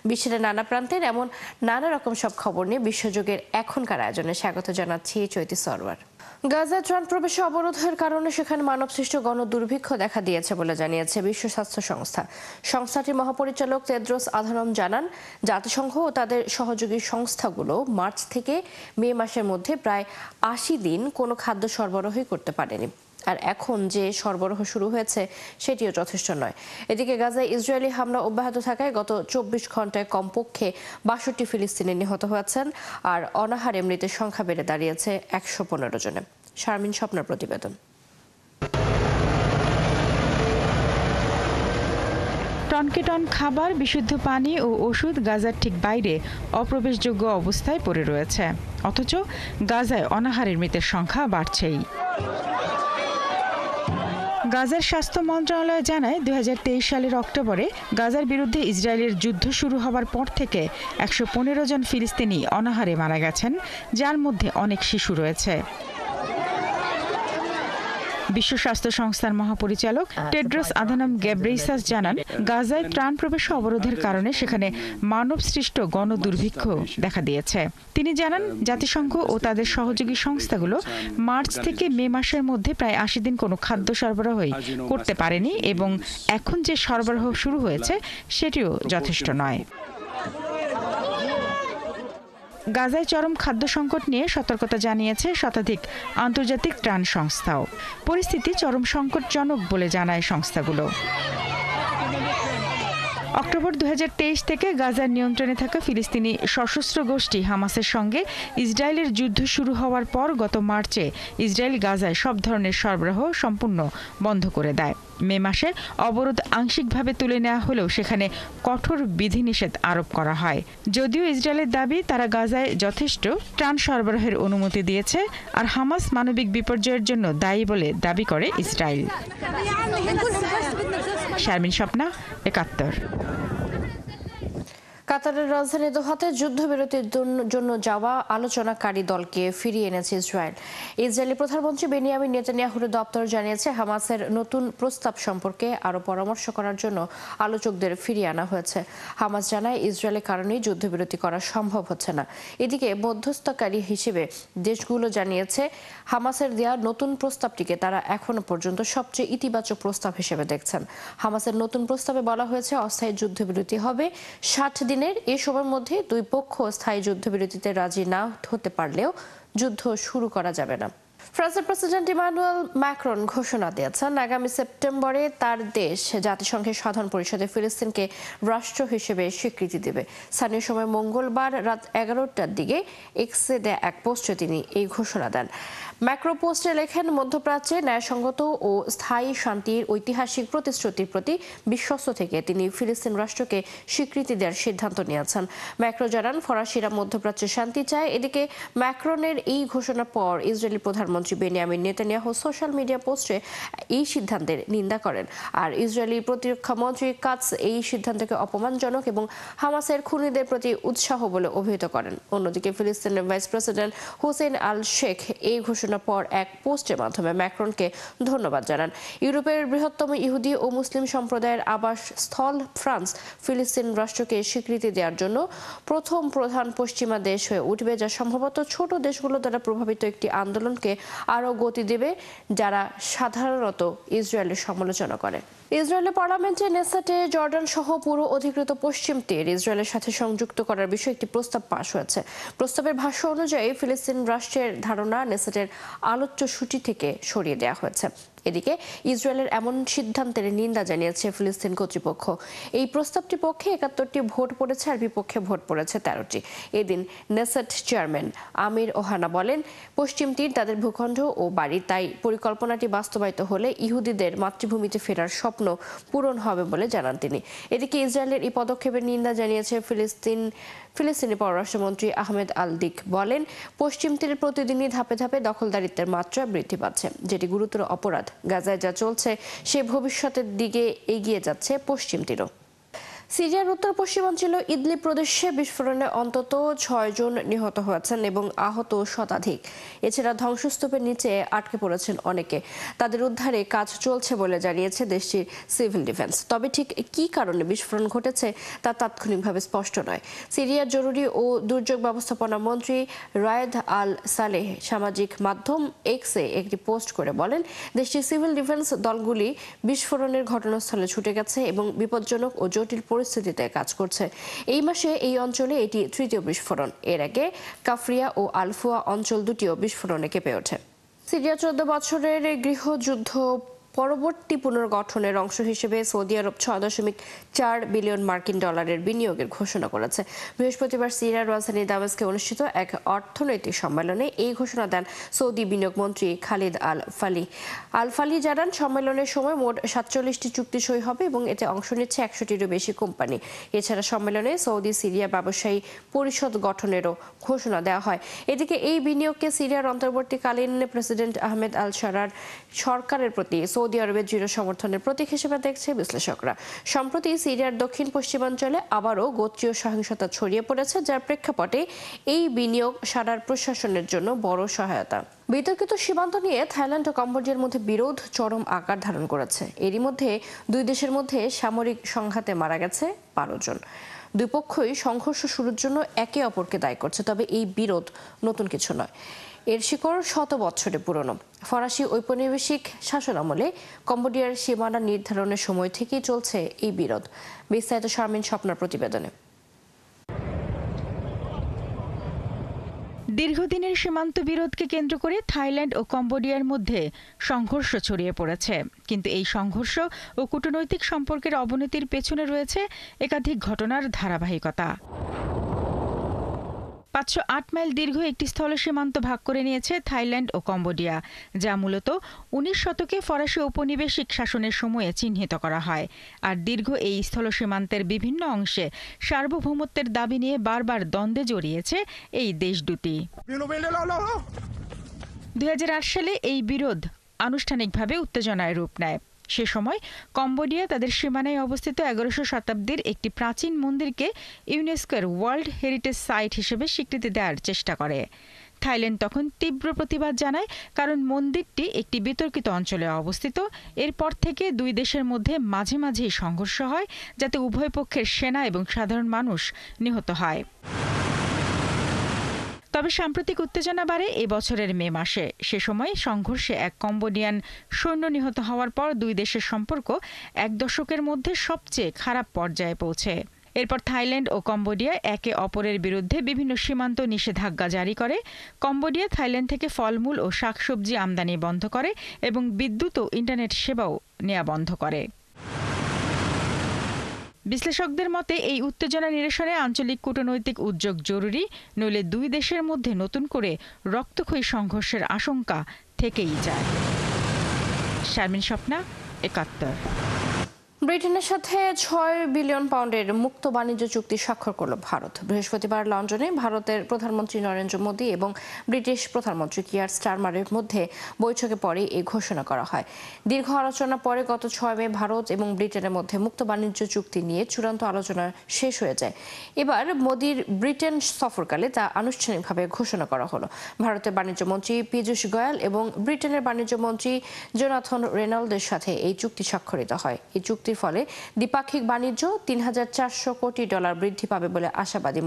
বিশ্বের নানা প্রান্তের এমন নানা রকম সব খবর নিয়ে বিশ্বযোগের এখনকার আয়োজনে স্বাগত জানাচ্ছি চৈতি সরওয়ার। গাজায় ত্রাণ প্রবেশে অবরোধের কারণে সেখানে মানবসৃষ্ট গণদুর্ভিক্ষ দেখা দিয়েছে বলে জানিয়েছে বিশ্ব স্বাস্থ্য সংস্থা। সংস্থাটির মহাপরিচালক তেদ্রোস আধানম জানান, জাতিসংঘ ও তাদের সহযোগী সংস্থাগুলো মার্চ থেকে মে মাসের মধ্যে প্রায় ৮০ দিন কোনো খাদ্য সরবরাহই করতে পারেনি। আর এখন যে সরবরাহ শুরু হয়েছে সেটিও যথেষ্ট নয়। এদিকে গাজায় ইসরায়েলি হামলা অব্যাহত থাকায় গত ২৪ ঘন্টায় কমপক্ষে ৬২ ফিলিস্তিনি নিহত হয়েছেন, আর অনাহারে মৃতের সংখ্যা বেড়ে দাঁড়িয়েছে ১১৫ জনে। শারমিন স্বপ্নার প্রতিবেদন। টনকে টন খাবার, বিশুদ্ধ পানি ও ওষুধ গাজার ঠিক বাইরে অপ্রবেশযোগ্য অবস্থায় পড়ে রয়েছে, অথচ গাজায় অনাহারের মৃতের সংখ্যা বাড়ছেই। গাজার স্বাস্থ্য মন্ত্রণালয় জানায়, ২০২৩ সালের অক্টোবরে গাজার বিরুদ্ধে ইসরায়েলের যুদ্ধ শুরু হওয়ার পর থেকে ১১৫ জন ফিলিস্তিনি অনাহারে মারা গেছেন, যার মধ্যে অনেক শিশু রয়েছে। বিশ্ব স্বাস্থ্য সংস্থার মহাপরিচালক টেড্রোস আধানম গেব্রেইসাস জানান, গাজায় ত্রাণ প্রবেশ অবরোধের কারণে সেখানে মানবসৃষ্ট গণদুর্ভিক্ষ দেখা দিয়েছে। তিনি জানান, জাতিসংঘ ও তাদের সহযোগী সংস্থাগুলো মার্চ থেকে মে মাসের মধ্যে প্রায় ৮০ দিন কোনো খাদ্য সরবরাহই করতে পারেনি এবং এখন যে সরবরাহ শুরু হয়েছে সেটিও যথেষ্ট নয়। গাজায় চরম খাদ্য সংকট নিয়ে সতর্কতা জানিয়েছে শতাধিক আন্তর্জাতিক ত্রাণ সংস্থাও। পরিস্থিতি চরম সংকটজনক বলে জানায় সংস্থাগুলো। অক্টোবর ২০২৩ থেকে গাজার নিয়ন্ত্রণে থাকা ফিলিস্তিনি সশস্ত্র গোষ্ঠী হামাসের সঙ্গে ইসরায়েলের যুদ্ধ শুরু হওয়ার পর গত মার্চে ইসরায়েল গাজায় সব ধরনের সরবরাহ সম্পূর্ণ বন্ধ করে দেয়। মে মাসে অবরোধ আংশিকভাবে তুলে নেওয়া হলেও সেখানে কঠোর বিধিনিষেধ আরোপ করা হয়। যদিও ইসরায়েলের দাবি, তারা গাজায় যথেষ্ট ত্রাণ সরবরাহের অনুমতি দিয়েছে, আর হামাস মানবিক বিপর্যয়ের জন্য দায়ী বলে দাবি করে ইসরায়েল। শারমিন স্বপ্না, ৭১। কাতারের রাজধানী দোহাতে যুদ্ধবিরতির জন্য যাওয়া আলোচনাকারী দলকে ফিরিয়ে এনেছে ইসরায়েল। ইসরায়েলি প্রধানমন্ত্রী বেনিয়ামিন নেতানিয়াহুর দপ্তর জানিয়েছে, হামাসের নতুন প্রস্তাব সম্পর্কে আরও পরামর্শ করার জন্য আলোচকদের ফিরিয়ে আনা হয়েছে। হামাস জানায়, ইসরায়েলের কারণেই যুদ্ধবিরতি করা সম্ভব হচ্ছে না। এদিকে মধ্যস্থকারী হিসেবে দেশগুলো জানিয়েছে, হামাসের দেওয়া নতুন প্রস্তাবটিকে তারা এখনো পর্যন্ত সবচেয়ে ইতিবাচক প্রস্তাব হিসেবে দেখছেন। হামাসের নতুন প্রস্তাবে বলা হয়েছে, অস্থায়ী যুদ্ধবিরতি হবে ৬০ দিনের। এই সময়ের মধ্যে দুই পক্ষ স্থায়ী যুদ্ধবিরতিতে রাজি না হতে পারলেও যুদ্ধ শুরু করা যাবে না। ফ্রান্সের প্রেসিডেন্ট ইমানুয়েল ম্যাক্রন ঘোষণা দিয়েছেন, আগামী সেপ্টেম্বরে তার দেশ জাতিসংঘের সাধারণ পরিষদে ফিলিস্তিনকে রাষ্ট্র হিসেবে স্বীকৃতি দেবে। স্থানীয় সময় মঙ্গলবার রাত ১১টার দিকে এক্সে দেয়া এক পোস্টে তিনি এই ঘোষণা দেন। ম্যাক্রো পোস্টে লেখেন, মধ্যপ্রাচ্যে ন্যায়সঙ্গত ও স্থায়ী শান্তির ঐতিহাসিক প্রতিশ্রুতির প্রতি বিশ্বস্ত থেকে তিনি ফিলিস্তিন রাষ্ট্রকে স্বীকৃতি দেওয়ার সিদ্ধান্ত নিয়েছেন। ম্যাক্রো জানান, ফরাসিরা মধ্যপ্রাচ্যে শান্তি চায়। এদিকে ম্যাক্রনের এই ঘোষণার পর ইসরায়েলি প্রধানমন্ত্রী বেনিয়ামিন নেতানিয়াহু সোশ্যাল মিডিয়া পোস্টে এই সিদ্ধান্তের নিন্দা করেন। আর ইসরায়েলি প্রতিরক্ষা মন্ত্রী কাটস এই সিদ্ধান্তকে অপমানজনক এবং হামাসের খুনিদের প্রতি উৎসাহ বলে অভিহিত করেন। অন্যদিকে ফিলিস্তিনের ভাইস প্রেসিডেন্ট হুসেইন আল শেখ এই ঘোষণার পর এক পোস্টের মাধ্যমে ম্যাক্রনকে ধন্যবাদ জানান। ইউরোপের বৃহত্তম ইহুদি ও মুসলিম সম্প্রদায়ের আবাসস্থল ফ্রান্স ফিলিস্তিন রাষ্ট্রকে স্বীকৃতি দেওয়ার জন্য প্রথম প্রধান পশ্চিমা দেশ হয়ে উঠবে, যা সম্ভবত ছোট দেশগুলো দ্বারা প্রভাবিত একটি আন্দোলনকে আরও গতি দেবে, যারা সাধারণত ইসরায়েলের সমালোচনা করে। ইসরায়েলের পার্লামেন্টে নেসেটে জর্ডান সহ পুরো অধিকৃত পশ্চিম তীর ইসরায়েলের সাথে সংযুক্ত করার বিষয়ে একটি প্রস্তাব পাশ হয়েছে। প্রস্তাবের ভাষ্য অনুযায়ী ফিলিস্তিন রাষ্ট্রের ধারণা নেসেটের আলোচ্য সূচি থেকে সরিয়ে দেওয়া হয়েছে। এদিকে ইসরায়েলের এমন সিদ্ধান্তের নিন্দা জানিয়েছে ফিলিস্তিন কর্তৃপক্ষ। এই প্রস্তাবটির পক্ষে ৭১টি ভোট পড়েছে আর বিপক্ষে ভোট পড়েছে ১৩টি। এদিন নেসেট চেয়ারম্যান আমির ওহানা বলেন, পশ্চিম তীর তাদের ভূখণ্ড ও বাড়ি, তাই পরিকল্পনাটি বাস্তবায়িত হলে ইহুদিদের মাতৃভূমিতে ফেরার স্বপ্ন পূরণ হবে বলে জানান তিনি। এদিকে ইসরায়েলের এই পদক্ষেপের নিন্দা জানিয়েছে ফিলিস্তিনি পররাষ্ট্রমন্ত্রী আহমেদ আল দিক বলেন, পশ্চিম তীরে প্রতিদিনই ধাপে ধাপে দখলদারিত্বের মাত্রা বৃদ্ধি পাচ্ছে, যেটি গুরুতর অপরাধ। গাজায় যা চলছে সে ভবিষ্যতের দিকে এগিয়ে যাচ্ছে পশ্চিম তীরও। সিরিয়ার উত্তর পশ্চিমাঞ্চল ইদলিব প্রদেশে বিস্ফোরণে অন্তত 6 জন নিহত হয়েছেন এবং আহত শতাধিক। এছাড়া ধ্বংসস্তূপের নিচে আটকে পড়েছেন অনেকে। তাদের উদ্ধারে কাজ চলছে বলে জানিয়েছে দেশটির সিভিল ডিফেন্স। তবে ঠিক কী কারণে বিস্ফোরণ ঘটেছে তা তাৎক্ষণিকভাবে স্পষ্ট নয়। সিরিয়ার জরুরি ও দুর্যোগ ব্যবস্থাপনা মন্ত্রী রায়েদ আল সালেহ সামাজিক মাধ্যম এক্সে একটি পোস্ট করে বলেন, দেশটির সিভিল ডিফেন্স দলগুলি বিস্ফোরণের ঘটনাস্থলে ছুটে গেছে এবং বিপজ্জনক ও জটিল পরিস্থিতিতে কাজ করছে। এই মাসে এই অঞ্চলে এটি তৃতীয় বিস্ফোরণ। এর আগে কাফরিয়া ও আলফুয়া অঞ্চল দুটিও বিস্ফোরণে কেঁপে ওঠে। সিরিয়া 14 বছরের গৃহযুদ্ধ পরবর্তী পুনর্গঠনের অংশ হিসেবে সৌদি আরব 6.4 বিলিয়ন মার্কিন ডলারের বিনিয়োগের ঘোষণা করেছে। বৃহস্পতিবার সিরিয়ার রাজধানী দামেস্কে অনুষ্ঠিত এক অর্থনৈতিক সম্মেলনে এই ঘোষণা দেন সৌদি বিনিয়োগ মন্ত্রী খালিদ আল ফালি। আল ফালি জানান, সম্মেলনের সময় মোট 47টি চুক্তি সই হবে এবং এতে অংশ নিচ্ছে 100টিরও বেশি কোম্পানি। এছাড়া সম্মেলনে সৌদি সিরিয়া ব্যবসায়ী পরিষদ গঠনেরও ঘোষণা দেওয়া হয়। এদিকে এই বিনিয়োগকে সিরিয়ার অন্তর্বর্তীকালীন প্রেসিডেন্ট আহমেদ আল শারার সরকারের প্রতি সৌদি আরবের দৃঢ় সমর্থনের প্রতীক হিসেবে দেখছে বিশ্লেষকরা। সম্প্রতি সিরিয়ার দক্ষিণ পশ্চিমাঞ্চলে আবারও গোত্রীয় সহিংসতা ছড়িয়ে পড়েছে, যার প্রেক্ষাপটে এই বিনিয়োগ শারার প্রশাসনের জন্য বড় সহায়তা। বিতর্কিত সীমান্ত নিয়ে থাইল্যান্ড ও কম্বোডিয়ার মধ্যে বিরোধ চরম আকার ধারণ করেছে। এরই মধ্যে দুই দেশের মধ্যে সামরিক সংঘাতে মারা গেছে 12 জন। দুই পক্ষই সংঘর্ষ শুরুর জন্য একে অপরকে দায়ী করছে। তবে এই বিরোধ নতুন কিছু নয়, এর শিকড় শত বছরে পুরনো। ফরাসি ঔপনিবেশিক শাসনামলে কম্বোডিয়ার সীমানা নির্ধারণের সময় থেকেই চলছে এই বিরোধ। বিস্তারিত শারমিন স্বপ্নার প্রতিবেদনে। দীর্ঘদিনের সীমান্ত বিরোধকে কেন্দ্র করে থাইল্যান্ড ও কম্বোডিয়ার মধ্যে সংঘর্ষ ছড়িয়ে পড়েছে। কিন্তু এই সংঘর্ষ ও কূটনৈতিক সম্পর্কের অবনতির পেছনে রয়েছে একাধিক ঘটনার ধারাবাহিকতা। 508 মাইল দীর্ঘ একটি স্থল সীমান্ত ভাগ করে নিয়েছে থাইল্যান্ড ও কম্বোডিয়া, যা মূলত 19 শতকে ফরাসি ঔপনিবেশিক শাসনের সময়ে চিহ্নিত করা হয়। আর দীর্ঘ এই স্থল সীমান্তের বিভিন্ন অংশে সার্বভৌমত্বের দাবি নিয়ে বারবার দ্বন্দ্বে জড়িয়েছে এই দেশ দুটি। 2008 সালে এই বিরোধ আনুষ্ঠানিকভাবে উত্তেজনায় রূপ নেয়। সে সময় কম্বোডিয়া তাদের সীমানায় অবস্থিত 11শো শতাব্দীর একটি প্রাচীন মন্দিরকে ইউনেস্কোর ওয়ার্ল্ড হেরিটেজ সাইট হিসেবে স্বীকৃতি দেওয়ার চেষ্টা করে। থাইল্যান্ড তখন তীব্র প্রতিবাদ জানায়, কারণ মন্দিরটি একটি বিতর্কিত অঞ্চলে অবস্থিত। এরপর থেকে দুই দেশের মধ্যে মাঝে মাঝেই সংঘর্ষ হয়, যাতে উভয় পক্ষের সেনা এবং সাধারণ মানুষ নিহত হয়। তবে সাম্প্রতিক উত্তেজনা বাড়ে এ বছরের মে মাসে। সে সময় সংঘর্ষে এক কম্বোডিয়ান সৈন্য নিহত হওয়ার পর দুই দেশের সম্পর্ক এক দশকের মধ্যে সবচেয়ে খারাপ পর্যায়ে পৌঁছে। এরপর থাইল্যান্ড ও কম্বোডিয়া একে অপরের বিরুদ্ধে বিভিন্ন সীমান্ত নিষেধাজ্ঞা জারি করে। কম্বোডিয়া থাইল্যান্ড থেকে ফলমূল ও শাকসবজি আমদানি বন্ধ করে এবং বিদ্যুৎ ও ইন্টারনেট সেবাও নেওয়া বন্ধ করে। বিশ্লেষকদের মতে এই উত্তেজনা নিরসনে আঞ্চলিক কূটনৈতিক উদ্যোগ জরুরি, নইলে দুই দেশের মধ্যে নতুন করে রক্তক্ষয়ী সংঘর্ষের আশঙ্কা থেকেই যায়। শারমিন স্বপ্না, 71। ব্রিটেনের সাথে 6 বিলিয়ন পাউন্ডের মুক্ত বাণিজ্য চুক্তি স্বাক্ষর করল ভারত। বৃহস্পতিবার লন্ডনে ভারতের প্রধানমন্ত্রী নরেন্দ্র মোদী এবং ব্রিটিশ প্রধানমন্ত্রী কিয়ার স্টারমারের মধ্যে বৈঠকে পরে এই ঘোষণা করা হয়। দীর্ঘ আলোচনা পরে গত 6 মে ভারত এবং ব্রিটেনের মধ্যে মুক্ত বাণিজ্য চুক্তি নিয়ে চূড়ান্ত আলোচনা শেষ হয়ে যায়। এবার মোদীর ব্রিটেন সফরকালে তা আনুষ্ঠানিকভাবে ঘোষণা করা হলো। ভারতের বাণিজ্য মন্ত্রী পীযূষ গোয়েল এবং ব্রিটেনের বাণিজ্য মন্ত্রী জোনাথন রেনল্ডের সাথে এই চুক্তি স্বাক্ষরিত হয়। এই চুক্তি ফলে দ্বিপাক্ষিক বাণিজ্য $3,400 কোটি বৃদ্ধি পাবে বলে আশাবাদী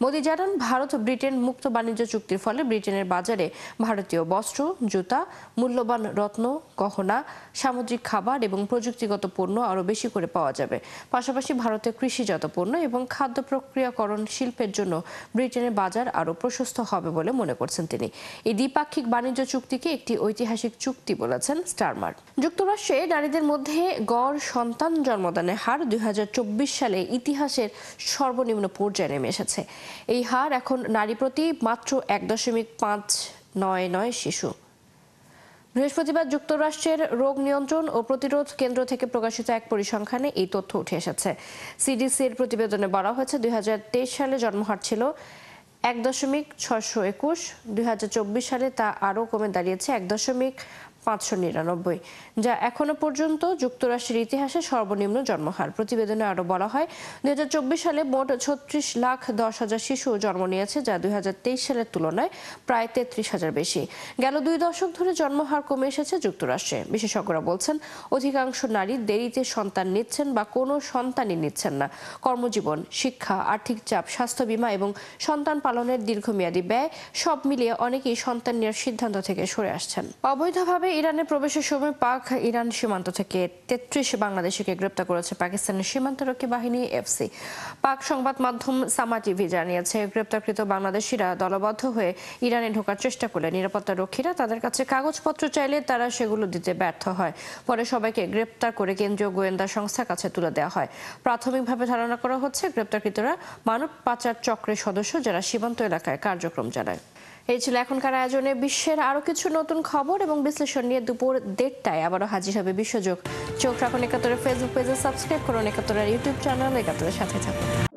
মোদী জানান, ভারত ও ব্রিটেন মুক্ত বাণিজ্য চুক্তির ফলে ব্রিটেনের বাজারে ভারতীয় বস্ত্র, জুতা, মূল্যবান রত্ন, গহনা, সামুদ্রিক খাবার এবং প্রযুক্তিগত পণ্য আরও বেশি করে পাওয়া যাবে। পাশাপাশি ভারতের কৃষিজাত পণ্য এবং খাদ্য প্রক্রিয়াকরণ শিল্পের জন্য ব্রিটেনের বাজার আরও প্রশস্ত হবে বলে মনে করছেন তিনি। এই দ্বিপাক্ষিক বাণিজ্য চুক্তিকে একটি ঐতিহাসিক চুক্তি বলেছেন স্টারমার। যুক্তরাষ্ট্রে নারীদের মধ্যে গড় সন্তান জন্মদানের হার 2024 সালে ইতিহাসের সর্বনিম্ন পর্যায়ে নেমে এসেছে। এই হার এখন নারী প্রতি মাত্র 1.599 শিশু। বৃহস্পতিবার যুক্তরাষ্ট্রের রোগ নিয়ন্ত্রণ ও প্রতিরোধ কেন্দ্র থেকে প্রকাশিত এক পরিসংখ্যানে এই তথ্য উঠে এসেছে। সিডিসির প্রতিবেদনে বলা হয়েছে, 2023 সালে জন্মহার ছিল 1.621, 2024 সালে তা আরও কমে দাঁড়িয়েছে 599, যা এখনো পর্যন্ত যুক্তরাষ্ট্রের ইতিহাসে সর্বনিম্ন জন্মহার। প্রতিবেদনে আরও বলা হয় 2024 সালে মোট 36,10,000 শিশু জন্ম নিয়েছে, যা 2023 সালের তুলনায় প্রায় 33,000 বেশি। গেল 2 দশক ধরে জন্মহার কমে এসেছে যুক্তরাষ্ট্রে। বিশেষজ্ঞরা বলছেন, অধিকাংশ নারী দেরিতে সন্তান নিচ্ছেন বা কোনো সন্তানই নিচ্ছেন না। কর্মজীবন, শিক্ষা, আর্থিক চাপ, স্বাস্থ্য বীমা এবং সন্তান পালনের দীর্ঘমেয়াদী ব্যয় সব মিলিয়ে অনেকেই সন্তান নেওয়ার সিদ্ধান্ত থেকে সরে আসছেন। অবৈধভাবে ইরানে প্রবেশের সময় পাক ইরান সীমান্ত থেকে 33 বাংলাদেশিকে গ্রেপ্তার করেছে পাকিস্তানের সীমান্তরক্ষী বাহিনী এফসি। পাক সংবাদ মাধ্যম সামা টিভি জানিয়েছে, গ্রেপ্তারকৃত বাংলাদেশিরা দলবদ্ধ হয়ে ইরানে ঢোকার চেষ্টা করলে নিরাপত্তা রক্ষীরা তাদের কাছে কাগজপত্র চাইলে তারা সেগুলো দিতে ব্যর্থ হয়। পরে সবাইকে গ্রেপ্তার করে কেন্দ্রীয় গোয়েন্দা সংস্থার কাছে তুলে দেওয়া হয়। প্রাথমিকভাবে ধারণা করা হচ্ছে গ্রেপ্তারকৃতরা মানব পাচার চক্রের সদস্য, যারা সীমান্ত এলাকায় কার্যক্রম চালায়। এই ছিল এখনকার আয়োজনে বিশ্বের আরো কিছু নতুন খবর এবং বিশ্লেষণ নিয়ে দুপুর 1:30টায় আবারও হাজির হবে বিশ্বযোগ। চোখ রাখুন 71 ফেসবুক পেজে, সাবস্ক্রাইব করুন 71 ইউটিউব চ্যানেল, 71 সাথে থাকুন।